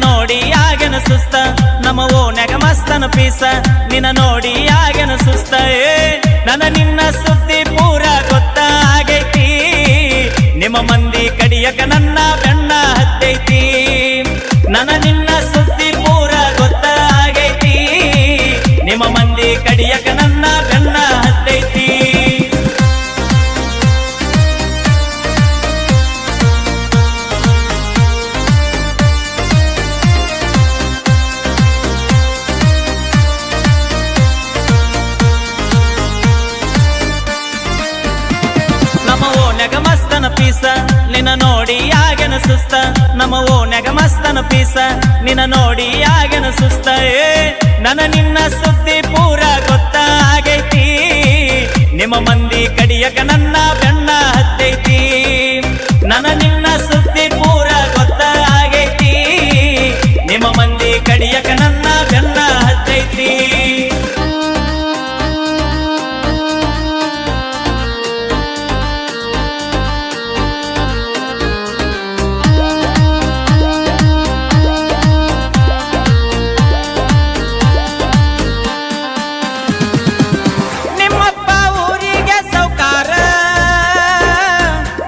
ನೋಡಿ ಆಗೇನ ಸುಸ್ತ ನಮ್ಮ ಓನ್ಯಾಗ ಮಸ್ತನ ಪೀಸ ನಿನ್ನ ನೋಡಿ ಆಗೇನ ಸುಸ್ತ ನನ್ನ ನಿನ್ನ ಸುದ್ದಿ ಪೂರ ಗೊತ್ತಾಗೈತಿ ನಿಮ್ಮ ಮಂದಿ ಕಡಿಯಕ ನನ್ನ ಬೆಣ್ಣ ಹತ್ತೈತಿ ನನ್ನ ನಿನ್ನ ಸುದ್ದಿ ಪೂರ ಗೊತ್ತಾಗೈತಿ ನಿಮ್ಮ ಮಂದಿ ಕಡಿಯಕ ನನ್ನ ಬೆಣ್ಣ ಹತ್ತೈತಿ ಮಸ್ತನ ಪೀಸ ನಿನ್ನ ನೋಡಿ ಆಗೇನ ಸುಸ್ತ ನಮ್ಮ ಓನ್ಯಾಗ ಮಸ್ತನ ಪೀಸ ನಿನ್ನ ನೋಡಿ ಆಗೇನ ಸುಸ್ತ ನನ್ನ ನಿನ್ನ ಸುದ್ದಿ ಪೂರ ಗೊತ್ತಾಗೈತಿ ನಿಮ್ಮ ಮಂದಿ ಕಡಿಯಕ ನನ್ನ ಬೆಣ್ಣ ಹತ್ತೈತಿ ನನ್ನ ನಿನ್ನ ಸುದ್ದಿ ಪೂರ ಗೊತ್ತಾಗೈತಿ ನಿಮ್ಮ ಮಂದಿ ಕಡಿಯಕ ನನ್ನ ಬೆಣ್ಣ ಹತ್ತೈತಿ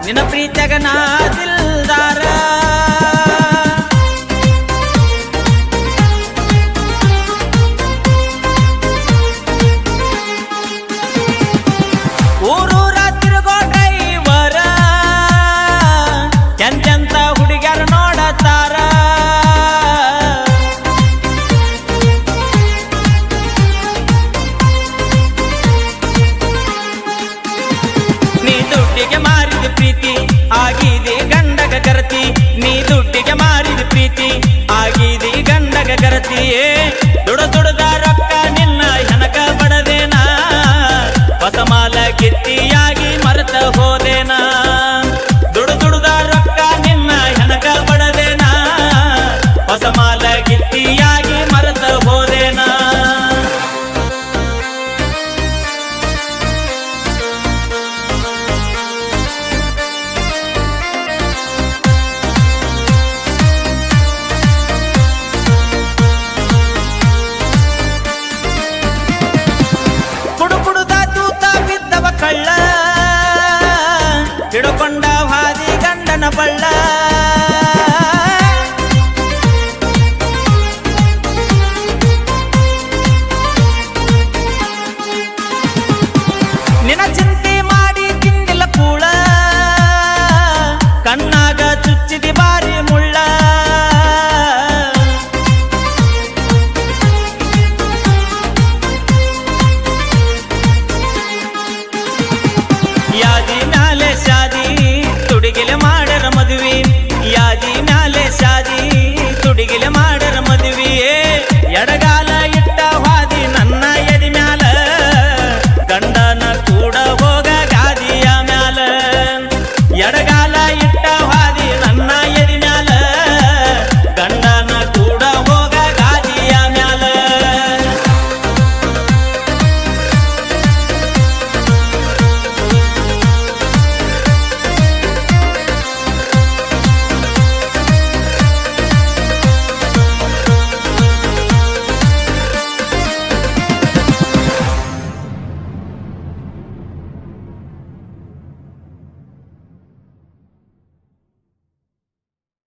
ನಿನ್ನ ಪ್ರೀತಿಯಾಗ ನಾ ದಿಲ್ದಾರ ಊರೂರ ತಿರುಗೋ ಡ್ರೈವರ ಎಂತೆಂತ ಹುಡುಗ್ಯಾರ ನೋಡತಾರ ನೀ ದುಡ್ಡಿಗೆ ಮಾರಿದ ಪ್ರೀತಿ ಆಗಿದೆ ಗಂಡಗ ಗರತಿ ನೀ ದುಡ್ಡಿಗೆ ಮಾರಿದ ಪ್ರೀತಿ ಆಗಿದೆ ಗಂಡಗ ಗರತಿಯೇ ದುಡದ ರೊಕ್ಕ ನಿನ್ನ ಹೆನಕ ಬಡದೇನಾ ಹೊಸ ಮಾಲ ಗಿತ್ತಿಯಾಗಿ ಮರೆತ ಹೋದೇನಾ ದುಡದ ರೊಕ್ಕ ನಿನ್ನ ಹೆನಕ ಬಡದೇನಾ ಹೊಸ ಮಾಲ ಗಿತ್ತಿಯಾಗಿ ಮರೆತ ಹೋದೇನಾ ಕಳ್ಳ ಹಿಡುಕೊಂಡ ಹಾದಿ ಗಂಡನ ಬಳ್ಳ